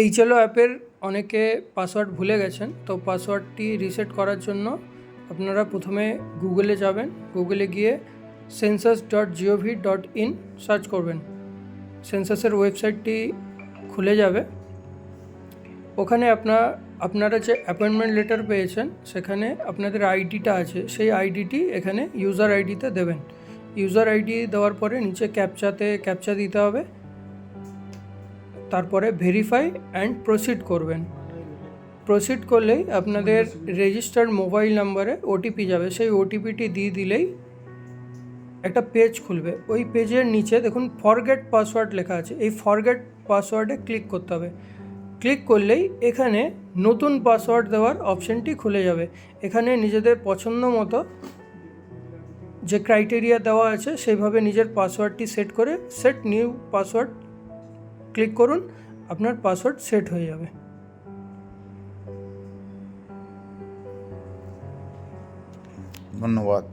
এইচএলও অ্যাপের অনেকে পাসওয়ার্ড ভুলে গেছেন, তো পাসওয়ার্ডটি রিসেট করার জন্য আপনারা প্রথমে গুগলে যাবেন। গুগলে গিয়ে census.gov.in সার্চ করবেন। সেন্সাসের ওয়েবসাইটটি খুলে যাবে। ওখানে আপনারা যে অ্যাপয়েন্টমেন্ট লেটার পেয়েছেন সেখানে আপনাদের আইডিটা আছে, সেই আইডিটি এখানে ইউজার আইডিতে দেবেন। ইউজার আইডি দেওয়ার পরে নিচে ক্যাপচা দিতে হবে, তারপরে ভেরিফাই অ্যান্ড প্রসিড করবেন। প্রসিড করলেই আপনাদের রেজিস্টার্ড মোবাইল নাম্বারে ওটিপি যাবে, সেই ওটিপিটি দিয়ে দিলেই একটা পেজ খুলবে। ওই পেজের নিচে দেখুন ফরগেট পাসওয়ার্ড লেখা আছে, এই ফরগেট পাসওয়ার্ডে ক্লিক করতে হবে। ক্লিক করলেই এখানে নতুন পাসওয়ার্ড দেওয়ার অপশানটি খুলে যাবে। এখানে নিজেদের পছন্দ মতো যে ক্রাইটেরিয়া দেওয়া আছে সেইভাবে নিজের পাসওয়ার্ডটি সেট করে সেট নিউ পাসওয়ার্ড ক্লিক করুন, আপনার পাসওয়ার্ড সেট হয়ে যাবে। ধন্যবাদ।